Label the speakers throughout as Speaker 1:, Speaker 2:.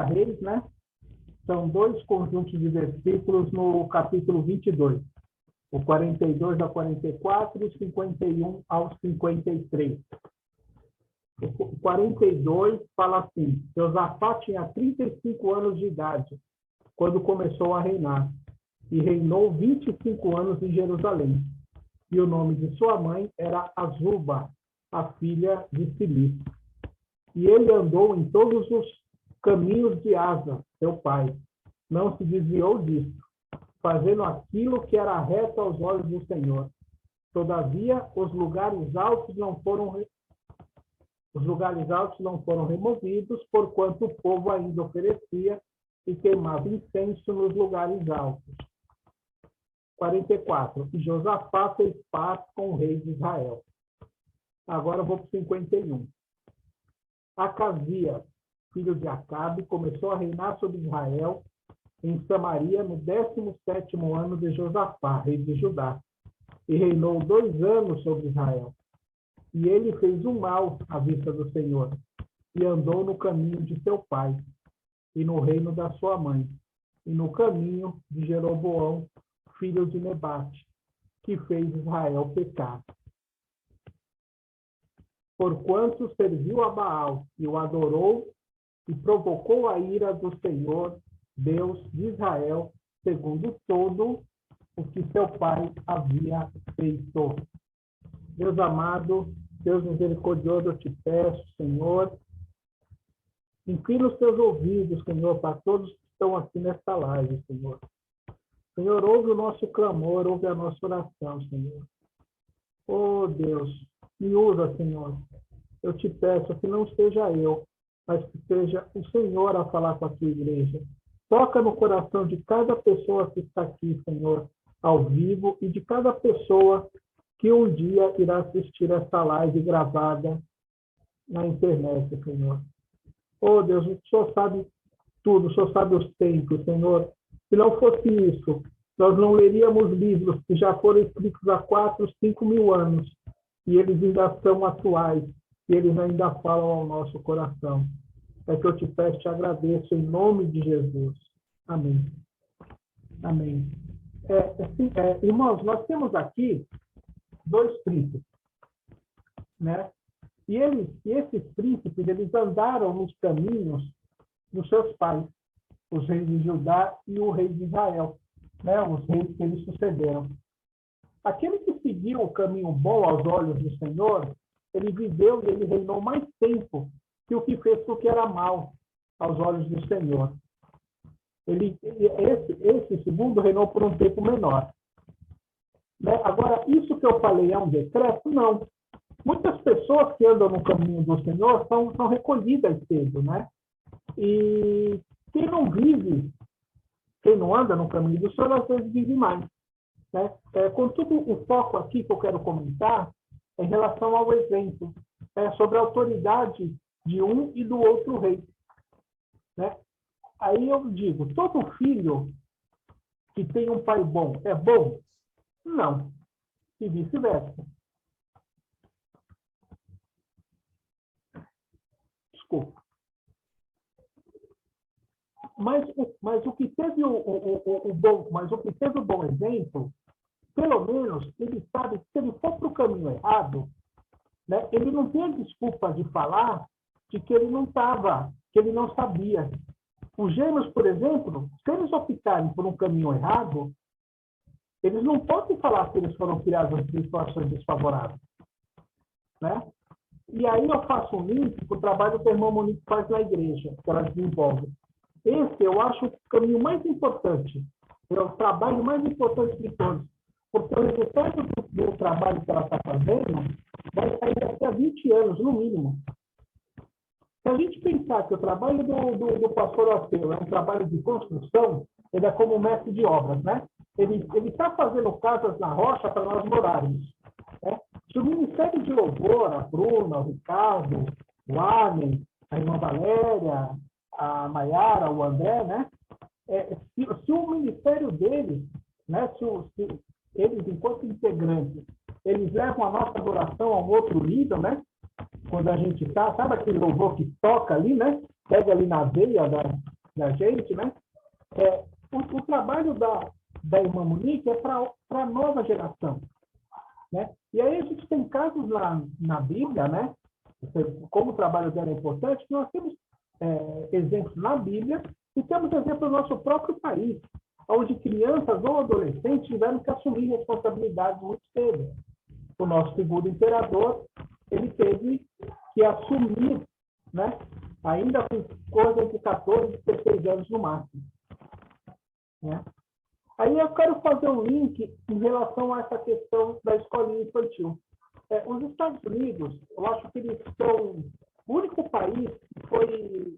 Speaker 1: Reis, né? São dois conjuntos de versículos no capítulo 22. O 42 ao 44 e o 51 ao 53. O 42 fala assim: Josafá tinha 35 anos de idade quando começou a reinar, e reinou 25 anos em Jerusalém. E o nome de sua mãe era Azuba, a filha de Silis. E ele andou em todos os caminhos de Asa, seu pai. Não se desviou disso, fazendo aquilo que era reto aos olhos do Senhor. Todavia, os lugares altos não foram removidos, porquanto o povo ainda oferecia e queimava incenso nos lugares altos. 44. E Josafá fez paz com o rei de Israel. Agora eu vou para o 51. Acasias, filho de Acabe, começou a reinar sobre Israel em Samaria no 17º ano de Josafá, rei de Judá, e reinou 2 anos sobre Israel. E ele fez o mal à vista do Senhor, e andou no caminho de seu pai, e no reino da sua mãe, e no caminho de Jeroboão, filho de Nebate, que fez Israel pecar. Porquanto serviu a Baal, e o adorou, e provocou a ira do Senhor, Deus de Israel, segundo todo o que seu pai havia feito. Deus amado, Deus misericordioso, eu te peço, Senhor, inclina os teus ouvidos, Senhor, para todos que estão aqui nesta live, Senhor. Senhor, ouve o nosso clamor, ouve a nossa oração, Senhor. Oh, Deus, me usa, Senhor. Eu te peço que não seja eu, mas que seja o Senhor a falar com a tua igreja. Toca no coração de cada pessoa que está aqui, Senhor, ao vivo, e de cada pessoa que um dia irá assistir esta live gravada na internet, Senhor. Oh, Deus, o Senhor sabe tudo, o Senhor sabe os tempos, Senhor. Se não fosse isso, nós não leríamos livros que já foram escritos há 4, 5 mil anos, e eles ainda são atuais, e eles ainda falam ao nosso coração. É que eu te peço e te agradeço em nome de Jesus. Amém. Amém. Irmãos, nós temos aqui 2 príncipes, né? E esses príncipes, eles andaram nos caminhos dos seus pais, os reis de Judá e o rei de Israel, né? Os reis que eles sucederam. Aquele que seguiu o caminho bom aos olhos do Senhor, ele viveu e ele reinou mais tempo que o que fez o que era mal aos olhos do Senhor. Esse segundo reinou por um tempo menor. Né? Agora, isso que eu falei é um decreto? Não. Muitas pessoas que andam no caminho do Senhor são recolhidas cedo, né? E quem não vive, quem não anda no caminho do Senhor, às vezes vive mais. Né? Contudo, o foco aqui que eu quero comentar é em relação ao exemplo, sobre a autoridade de um e do outro rei. Né? Aí eu digo, todo filho que tem um pai bom é bom? Não. E vice-versa. Desculpa. Mas o que teve o bom exemplo, pelo menos ele sabe que se ele for para o caminho errado, né, ele não tem a desculpa de falar de que ele não estava, que ele não sabia. Os gêmeos, por exemplo, se eles optarem por um caminho errado, eles não podem falar que eles foram criados em situações desfavoráveis. Né? E aí eu faço um link para o trabalho que a irmã Monique faz na igreja, que ela desenvolve. Esse eu acho o caminho mais importante, é o trabalho mais importante de todos, porque o resultado do trabalho que ela está fazendo vai sair daqui a 20 anos, no mínimo. Se a gente pensar que o trabalho do pastor Alceu é um trabalho de construção, ele é como mestre de obras, né? Ele está fazendo casas na rocha para nós morarmos. Né? Se o Ministério de Louvor, a Bruna, o Ricardo, o Arlen, a irmã Valéria, a Maiara, o André, né? Se o ministério deles, né? Se eles, enquanto integrantes, eles levam a nossa adoração a um outro nível, né? Quando a gente está, sabe aquele louvor que toca ali, né? pega ali na veia da gente, né? O trabalho da irmã Monique é para a nova geração, né? E aí a gente tem casos na Bíblia, né? Como o trabalho dela é importante, nós temos exemplos na Bíblia e temos exemplos no nosso próprio país, onde crianças ou adolescentes tiveram que assumir responsabilidades muito cedo. O nosso segundo imperador, ele teve que assumir, né? Ainda com coisa entre 14 e 16 anos no máximo, né? Aí eu quero fazer um link em relação a essa questão da escolinha infantil. Os Estados Unidos, eu acho que eles são o único país que foi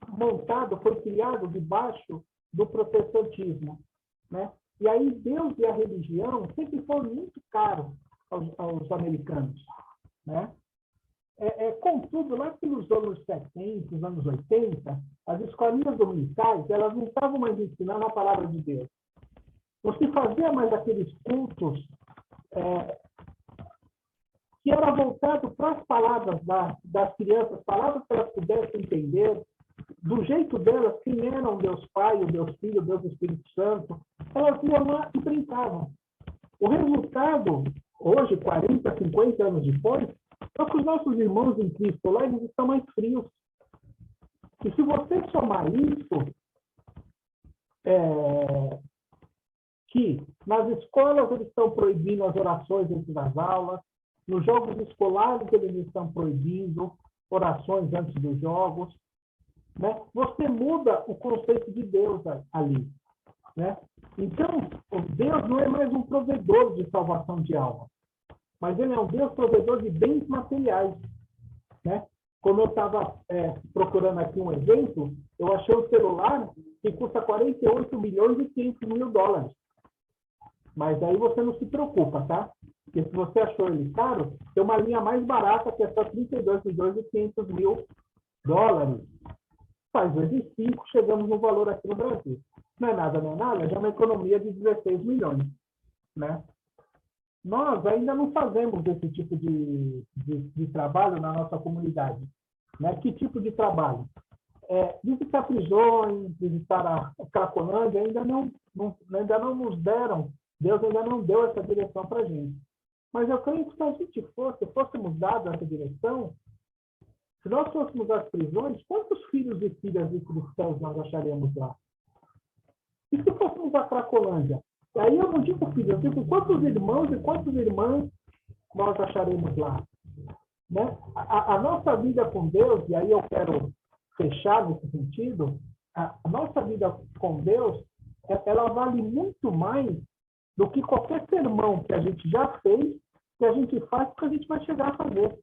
Speaker 1: montado, foi criado debaixo do protestantismo, né? E aí Deus e a religião sempre foram muito caros aos americanos, né? Contudo, lá pelos anos 70, os anos 80, as escolinhas dominicais, elas não estavam mais ensinando a palavra de Deus. Não se fazia mais aqueles cultos que era voltado para as palavras das crianças, palavras que elas pudessem entender, do jeito delas, quem era o Deus Pai, o Deus Filho, o Deus Espírito Santo. Elas iam lá e brincavam. O resultado, hoje, 40, 50 anos depois, é que os nossos irmãos em Cristo lá, eles estão mais frios. E se você somar isso, que nas escolas eles estão proibindo as orações entre as aulas, nos jogos escolares eles estão proibindo orações antes dos jogos, né? Você muda o conceito de Deus ali, né? Então, Deus não é mais um provedor de salvação de alma, mas ele é um Deus provedor de bens materiais, né? Como eu estava procurando aqui um exemplo, eu achei um celular que custa 48 milhões e 500 mil dólares. Mas aí você não se preocupa, tá? Porque se você achou ele caro, tem uma linha mais barata que é só 32 milhões e 500 mil dólares. Faz vezes 5, chegamos no valor aqui no Brasil. Não é nada, já é uma economia de 16 milhões, né? Nós ainda não fazemos esse tipo de trabalho na nossa comunidade, né? Que tipo de trabalho? Visitar prisões, visitar a Cracolândia, ainda não nos deram, Deus ainda não deu essa direção para a gente. Mas eu creio que se a gente fôssemos dados essa direção, se nós fôssemos às prisões, quantos filhos e filhas de cristãos nós acharemos lá? E se fôssemos à Cracolândia? E aí eu não digo filhos, eu digo quantos irmãos e quantas irmãs nós acharemos lá? Né? A nossa vida com Deus, e aí eu quero fechar nesse sentido, a nossa vida com Deus, ela vale muito mais do que qualquer sermão que a gente já fez, que a gente faz, que a gente vai chegar a fazer.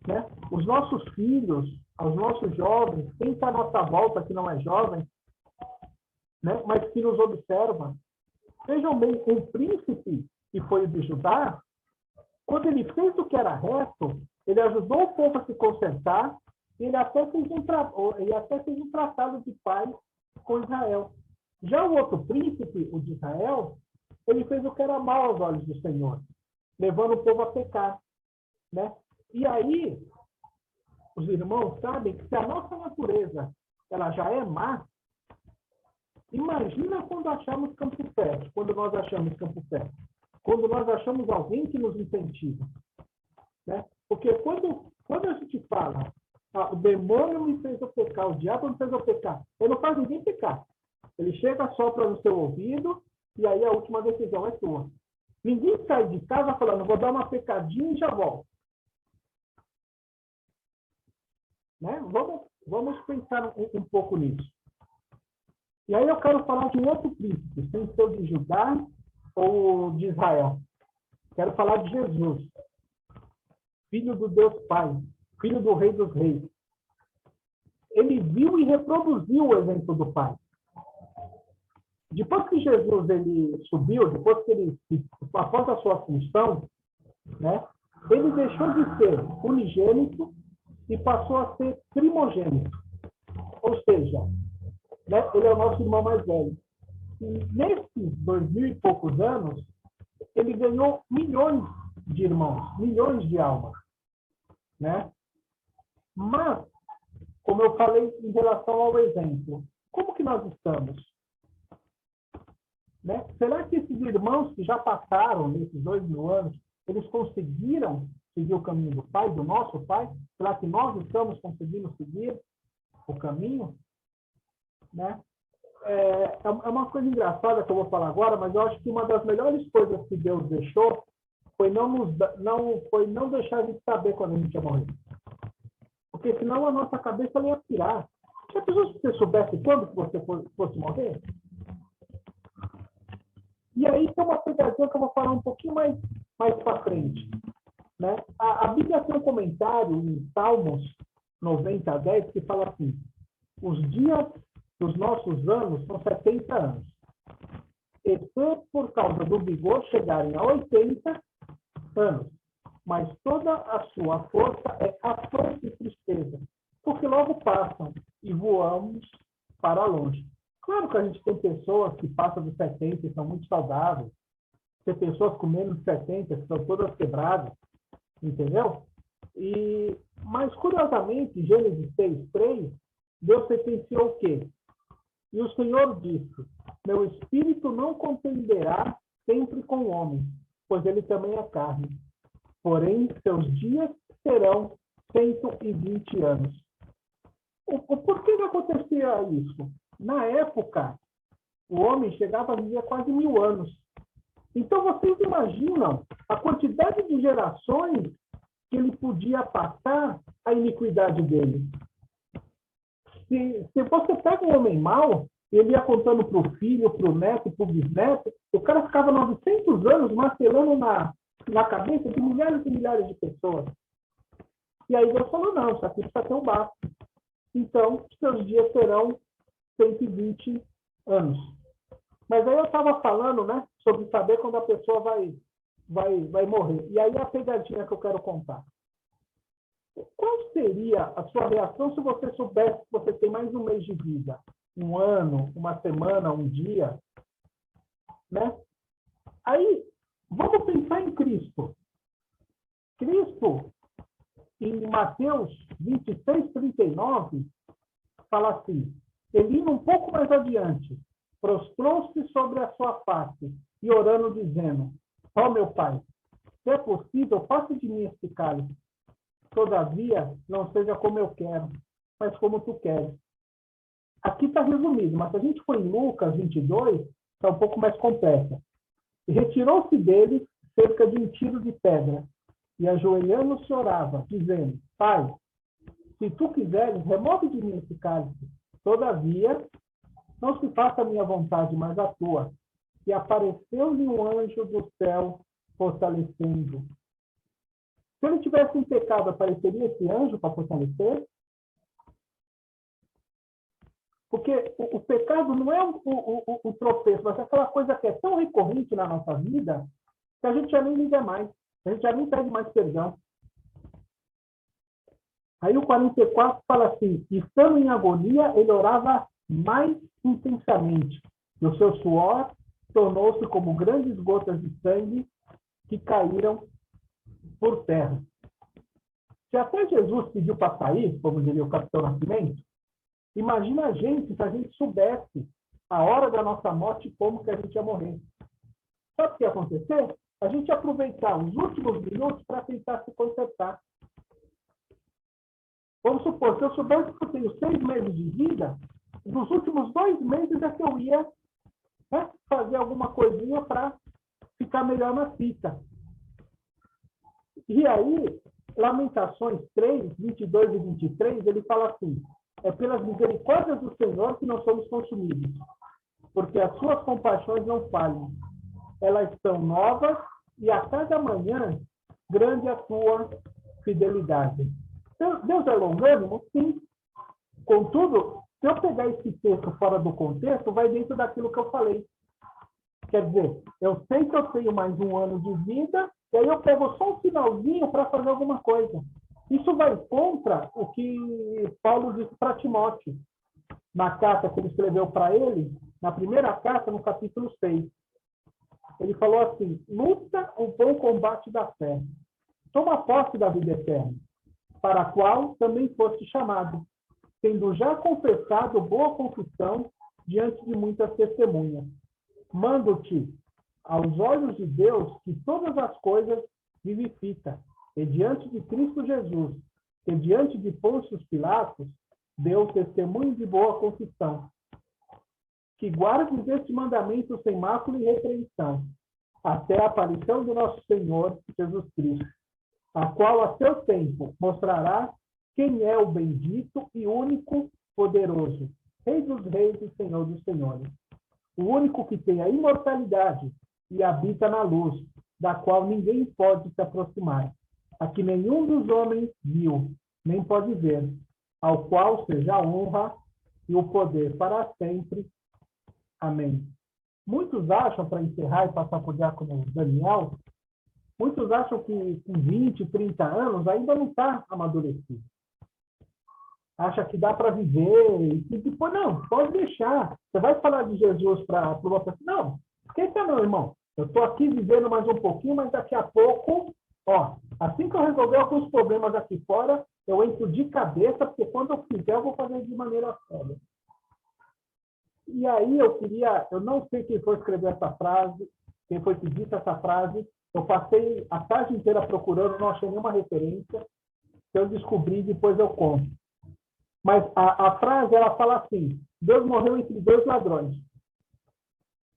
Speaker 1: Né? Os nossos filhos, os nossos jovens, quem está à nossa volta que não é jovem, né? Mas que nos observa, vejam bem, um príncipe que foi de Judá, quando ele fez o que era reto, ele ajudou o povo a se consertar, e ele até fez um tratado de paz com Israel. Já o outro príncipe, o de Israel, ele fez o que era mal aos olhos do Senhor, levando o povo a pecar, né? E aí, os irmãos sabem que se a nossa natureza ela já é má, imagina quando achamos campo fértil, quando nós achamos campo fértil, quando nós achamos alguém que nos incentiva, né? Porque quando a gente fala, o demônio me fez eu pecar, o diabo me fez eu pecar, ele não faz ninguém pecar. Ele chega, sopra no seu ouvido, e aí a última decisão é sua. Ninguém sai de casa falando, vou dar uma pecadinha e já volto. Né? Vamos pensar um pouco nisso. E aí eu quero falar de um outro príncipe, sem ser o de Judá ou de Israel. Quero falar de Jesus, filho do Deus Pai, filho do Rei dos Reis. Ele viu e reproduziu o exemplo do Pai. Depois que Jesus ele subiu, após a sua ascensão, né, ele deixou de ser unigênito e passou a ser primogênito. Ou seja, né, ele é o nosso irmão mais velho. E nesses 2000 e poucos anos, ele ganhou milhões de irmãos, milhões de almas. Né? Mas, como eu falei em relação ao exemplo, como que nós estamos? Né? Será que esses irmãos que já passaram nesses 2000 anos, eles conseguiram seguir o caminho do Pai, do nosso Pai? Será que nós estamos conseguindo seguir o caminho? Né? É uma coisa engraçada que eu vou falar agora, mas eu acho que uma das melhores coisas que Deus deixou foi não deixar a gente saber quando a gente ia morrer. Porque senão a nossa cabeça ia pirar. Já pensou se você soubesse quando que você fosse morrer? E aí tem uma pegadinha que eu vou falar um pouquinho mais para frente. Né? A Bíblia tem um comentário em Salmos 90:10 que fala assim: os dias dos nossos anos são 70 anos. E se por causa do vigor chegarem a 80 anos, mas toda a sua força é afronta e tristeza, porque logo passam e voamos para longe. Claro que a gente tem pessoas que passam dos 70 e são muito saudáveis, tem pessoas com menos de 70 que são todas quebradas, entendeu? Mas, curiosamente, Gênesis 6:3, Deus sentenciou o quê? E o Senhor disse: meu espírito não contenderá sempre com o homem, pois ele também é carne. Porém, seus dias serão 120 anos. Por que acontecia isso? Na época, o homem chegava a viver quase 1000 anos. Então, vocês imaginam a quantidade de gerações que ele podia passar a iniquidade dele. Se você pega um homem mau, ele ia contando para o filho, para o neto, para o bisneto, o cara ficava 900 anos martelando na cabeça de milhares e milhares de pessoas. E aí Deus falou: não, isso aqui precisa ter um basta. Então, seus dias serão 120 anos. Mas aí eu estava falando, né, sobre saber quando a pessoa vai morrer. E aí a pegadinha que eu quero contar. Qual seria a sua reação se você soubesse que você tem mais um mês de vida? Um ano, uma semana, um dia? Né? Aí, vamos pensar em Cristo. Cristo, em Mateus 26:39, fala assim: ele indo um pouco mais adiante, prostrou-se sobre a sua face e orando, dizendo: ó meu Pai, se é possível, passe de mim este cálice. Todavia, não seja como eu quero, mas como tu queres. Aqui está resumido, mas se a gente for em Lucas 22, está um pouco mais completa. E retirou-se dele cerca de 1 tiro de pedra, e ajoelhando-se orava, dizendo: Pai, se tu quiseres, remove de mim esse cálice. Todavia, não se faça a minha vontade, mas a tua. E apareceu-lhe um anjo do céu, fortalecendo. Se ele tivesse um pecado, apareceria esse anjo para fortalecer? Porque o pecado não é o tropeço, mas é aquela coisa que é tão recorrente na nossa vida que a gente já nem liga mais. A gente já nem pede mais perdão. Aí o 44 fala assim: estando em agonia, ele orava mais intensamente. E o seu suor tornou-se como grandes gotas de sangue que caíram por terra. Se até Jesus pediu para sair, como diria o Capitão Nascimento, imagina a gente se a gente soubesse a hora da nossa morte como que a gente ia morrer. Sabe o que ia acontecer? A gente ia aproveitar os últimos minutos para tentar se consertar. Vamos supor, se eu soubesse que eu tenho 6 meses de vida, nos últimos 2 meses é que eu ia, né, fazer alguma coisinha para ficar melhor na fita. E aí, Lamentações 3, 22 e 23, ele fala assim: é pelas misericórdias do Senhor que nós somos consumidos, porque as suas compaixões não falham. Elas são novas e a cada manhã grande é a tua fidelidade. Deus é longânimo? Sim. Contudo, se eu pegar esse texto fora do contexto, vai dentro daquilo que eu falei. Quer dizer, eu sei que eu tenho mais um ano de vida, e aí eu pego só um finalzinho para fazer alguma coisa. Isso vai contra o que Paulo disse para Timóteo, na carta que ele escreveu para ele, na primeira carta, no capítulo 6. Ele falou assim: luta o bom combate da fé. Toma posse da vida eterna, para a qual também foste chamado, tendo já confessado boa confissão diante de muitas testemunhas. Mando-te, aos olhos de Deus, que todas as coisas vivifica, e diante de Cristo Jesus, e diante de Pôncio Pilatos, deu testemunho de boa confissão. Que guardes este mandamento sem mácula e repreensão, até a aparição do nosso Senhor Jesus Cristo, a qual a seu tempo mostrará quem é o bendito e único poderoso, Rei dos reis e Senhor dos senhores, o único que tem a imortalidade e habita na luz, da qual ninguém pode se aproximar, a que nenhum dos homens viu, nem pode ver, ao qual seja a honra e o poder para sempre. Amém. Muitos acham, para encerrar e passar para o diácono Daniel, muitos acham que com 20, 30 anos ainda não está amadurecido. Acha que dá para viver, e depois, não, pode deixar. Você vai falar de Jesus para uma pessoa? Não, esqueça não, irmão. Eu estou aqui vivendo mais um pouquinho, mas daqui a pouco, assim que eu resolver alguns problemas aqui fora, eu entro de cabeça, porque quando eu fizer, eu vou fazer de maneira séria. E aí eu não sei quem foi escrever essa frase, quem foi que disse essa frase, eu passei a tarde inteira procurando, não achei nenhuma referência, se eu descobrir, depois eu conto. Mas a frase, ela fala assim, Deus morreu entre dois ladrões.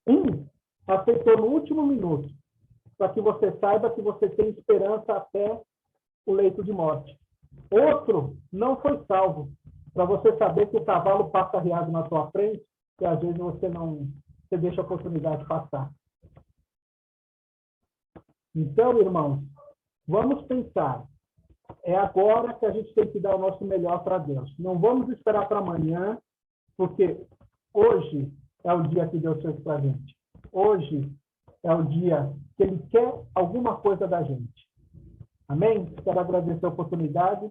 Speaker 1: Um aceitou no último minuto, para que você saiba que você tem esperança até o leito de morte. Outro não foi salvo, para você saber que o cavalo passa arriado na sua frente, e às vezes você deixa a oportunidade passar. Então, irmãos, vamos pensar. É agora que a gente tem que dar o nosso melhor para Deus. Não vamos esperar para amanhã, porque hoje é o dia que Deus fez para a gente. Hoje é o dia que Ele quer alguma coisa da gente. Amém? Quero agradecer a oportunidade.